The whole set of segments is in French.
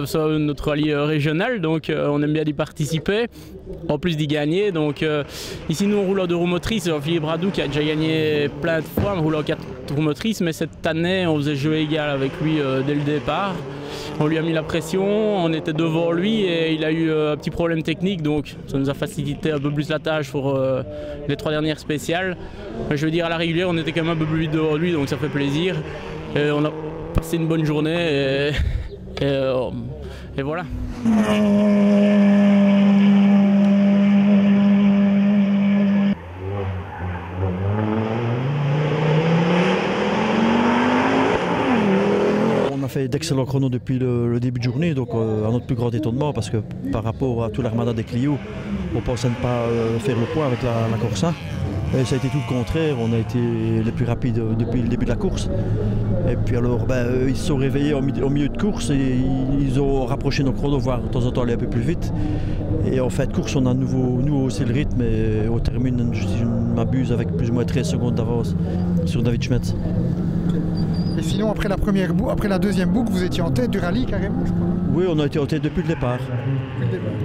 C'est notre rallye régional, donc on aime bien y participer, en plus d'y gagner. Donc ici nous on roule en 2 roues motrices, Philippe Radou qui a déjà gagné plein de fois, on roule en 4 roues motrices, mais cette année on faisait jeu égal avec lui dès le départ. On lui a mis la pression, on était devant lui et il a eu un petit problème technique, donc ça nous a facilité un peu plus la tâche pour les 3 dernières spéciales. Mais je veux dire, à la régulière on était quand même un peu plus vite devant lui, donc ça fait plaisir. Et on a passé une bonne journée et voilà. On a fait d'excellents chronos depuis le début de journée, donc à notre plus grand étonnement, parce que par rapport à tout l'armada des Clio, on pensait ne pas faire le point avec la Corsa. Et ça a été tout le contraire, on a été les plus rapides depuis le début de la course. Et puis alors, ils se sont réveillés au milieu de course et ils ont rapproché nos chronos, voire de temps en temps aller un peu plus vite. Et en fin de course, on a nous haussé le rythme et on termine, si je ne m'abuse, avec plus ou moins 13 secondes d'avance sur David Schmetz. Et sinon, après la deuxième boucle, vous étiez en tête du rallye carrément, je crois. Oui, on a été en tête depuis le départ.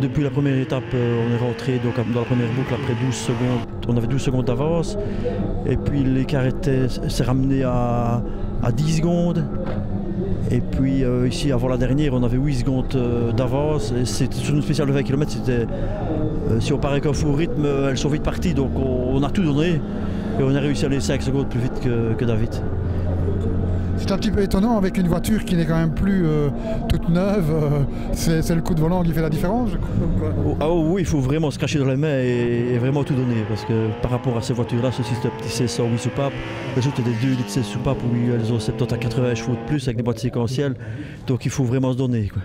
Depuis la première étape, on est rentré donc, dans la première boucle après 12 secondes. On avait 12 secondes d'avance. Et puis l'écart s'est ramené à 10 secondes. Et puis ici, avant la dernière, on avait 8 secondes d'avance. Et sur une spéciale de 20 km, si on part avec un faux rythme, elles sont vite parties. Donc on a tout donné. Et on a réussi à aller 5 secondes plus vite que David. C'est un petit peu étonnant avec une voiture qui n'est quand même plus toute neuve. C'est le coup de volant qui fait la différence, je crois. Ah oui, il faut vraiment se cracher dans les mains et vraiment tout donner. Parce que par rapport à ces voitures-là, ceci c'est un petit 1608 soupapes. Les autres, c'est des 2 litres 16 soupapes où elles ont 70 à 80 chevaux de plus avec des boîtes séquentielles. Donc il faut vraiment se donner, quoi.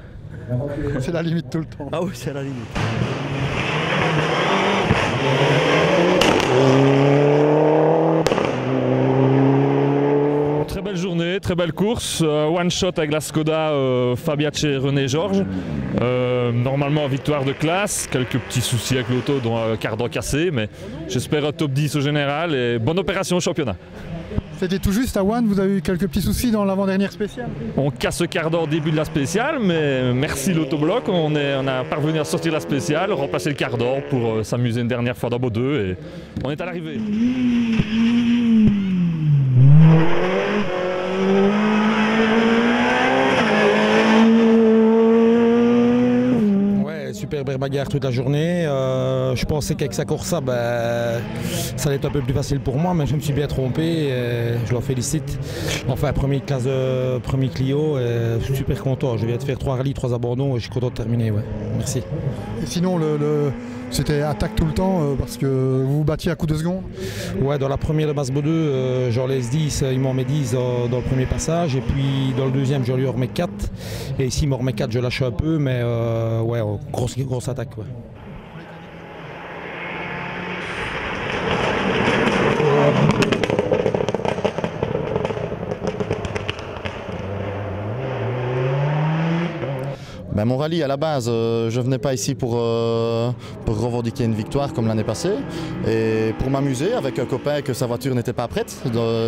C'est la limite tout le temps. Ah oui, c'est la limite. Très belle journée, très belle course, one shot avec la Skoda Fabiace René Georges. Normalement victoire de classe, quelques petits soucis avec l'auto dont un cardan cassé, mais j'espère un top 10 au général et bonne opération au championnat. C'était tout juste à One, vous avez eu quelques petits soucis dans l'avant-dernière spéciale. On casse le cardan au début de la spéciale, mais merci l'autobloc, on a parvenu à sortir la spéciale, remplacer le cardan pour s'amuser une dernière fois dans Beau 2 et on est à l'arrivée. Super belle bagarre toute la journée. Je pensais qu'avec sa Corsa, ça allait être un peu plus facile pour moi, mais je me suis bien trompé. Je leur félicite. Enfin, premier Clio, je suis super content. Je viens de faire 3 rallyes, 3 abandons et je suis content de terminer. Ouais. Merci. Et sinon, c'était attaque tout le temps parce que vous vous battiez à coups de secondes. Ouais, dans la première de Masbo 2, j'en laisse 10, ils m'en met 10 dans le premier passage. Et puis dans le deuxième, je lui en remets 4. Et ici, il m'en remet 4, je lâche un peu, mais ouais, grosse attaque. Ouais. Mon rallye à la base, je venais pas ici pour revendiquer une victoire comme l'année passée et pour m'amuser avec un copain que sa voiture n'était pas prête.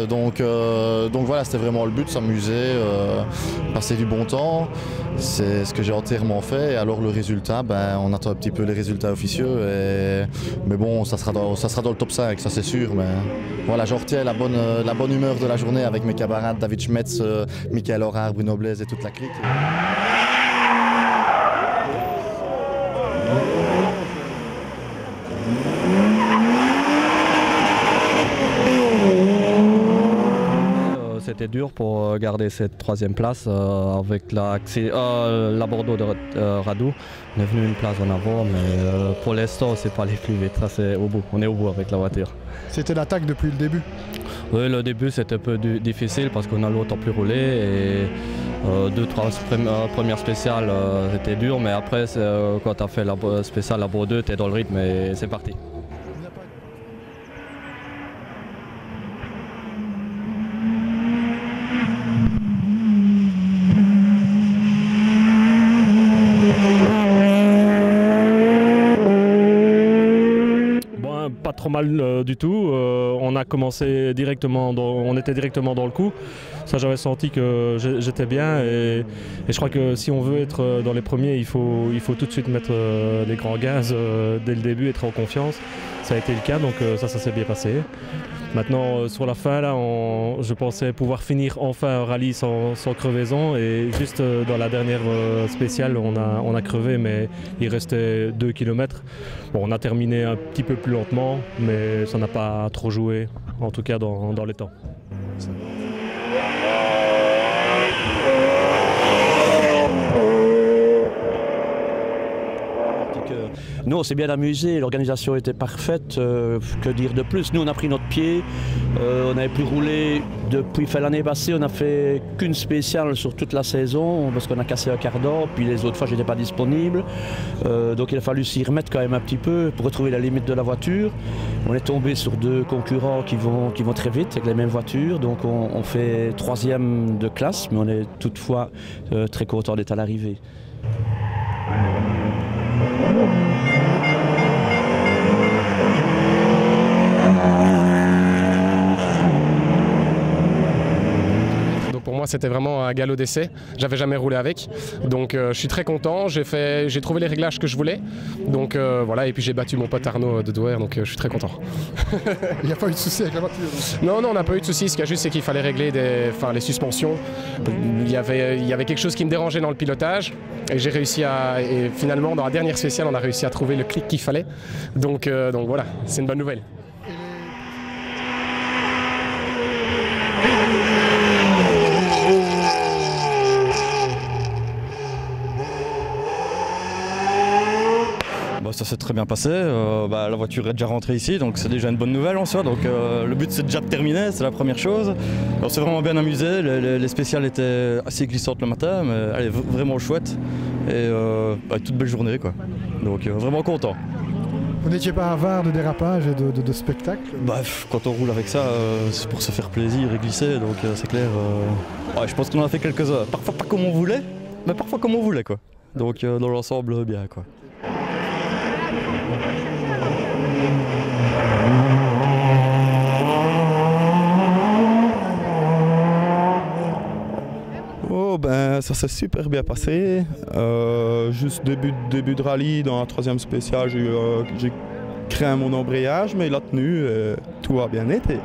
Donc voilà, c'était vraiment le but, s'amuser, passer du bon temps. C'est ce que j'ai entièrement fait et alors le résultat, on attend un petit peu les résultats officieux. Mais bon, ça sera dans le top 5, ça c'est sûr. Mais voilà, je retiens la bonne humeur de la journée avec mes camarades David Schmetz, Michael Horard, Bruno Blaise et toute la clique. c'était dur pour garder cette troisième place avec la Bordeaux de Radou. On est venu une place en avant, mais pour l'instant, c'est pas aller plus vite. Ça, c'est au bout. On est au bout avec la voiture. C'était l'attaque depuis le début? Oui, le début, c'était un peu difficile parce qu'on a longtemps plus roulé. Et 2-3 premières spéciales, c'était dur. Mais après, quand tu as fait la spéciale à Bordeaux, tu es dans le rythme et c'est parti. Pas trop mal du tout. On a commencé directement, on était directement dans le coup. Ça, j'avais senti que j'étais bien et je crois que si on veut être dans les premiers, il faut tout de suite mettre les grands gaz dès le début, être en confiance. Ça a été le cas, donc ça s'est bien passé. Maintenant, sur la fin, là, je pensais pouvoir finir enfin un rallye sans crevaison et juste dans la dernière spéciale, on a crevé, mais il restait 2 km. Bon, on a terminé un petit peu plus lentement, mais ça n'a pas trop joué, en tout cas dans les temps. Nous, on s'est bien amusé, l'organisation était parfaite, que dire de plus? Nous, on a pris notre pied, on n'avait plus roulé depuis l'année passée, on n'a fait qu'une spéciale sur toute la saison parce qu'on a cassé un quart d'heure, puis les autres fois, je n'étais pas disponible. Donc il a fallu s'y remettre quand même un petit peu pour retrouver la limite de la voiture. On est tombé sur 2 concurrents qui vont très vite avec les mêmes voitures, donc on fait 3e de classe, mais on est toutefois très content d'être à l'arrivée. Pour moi, c'était vraiment un galop d'essai. J'avais jamais roulé avec, donc je suis très content. J'ai trouvé les réglages que je voulais, donc voilà. Et puis j'ai battu mon pote Arnaud de Douer, donc je suis très content. Il n'y a pas eu de souci avec la voiture? Non, on n'a pas eu de souci. Ce qu'il y a juste, c'est qu'il fallait régler les suspensions. Il y avait quelque chose qui me dérangeait dans le pilotage, et j'ai réussi et finalement, dans la dernière spéciale, on a réussi à trouver le clic qu'il fallait. Donc voilà, c'est une bonne nouvelle. Ça s'est très bien passé, la voiture est déjà rentrée ici, donc c'est déjà une bonne nouvelle en soi. Donc le but c'est déjà de terminer, c'est la première chose. On s'est vraiment bien amusé, les spéciales étaient assez glissantes le matin, mais elle est vraiment chouette et toute belle journée quoi. Donc vraiment content. Vous n'étiez pas avare de dérapage et de spectacle? Quand on roule avec ça, c'est pour se faire plaisir et glisser, donc c'est clair. Je pense qu'on en a fait quelques-uns, parfois pas comme on voulait, mais parfois comme on voulait quoi. Donc dans l'ensemble bien quoi. Ça s'est super bien passé. Juste début de rallye, dans la 3e spéciale, j'ai craint mon embrayage, mais il a tenu, tout a bien été.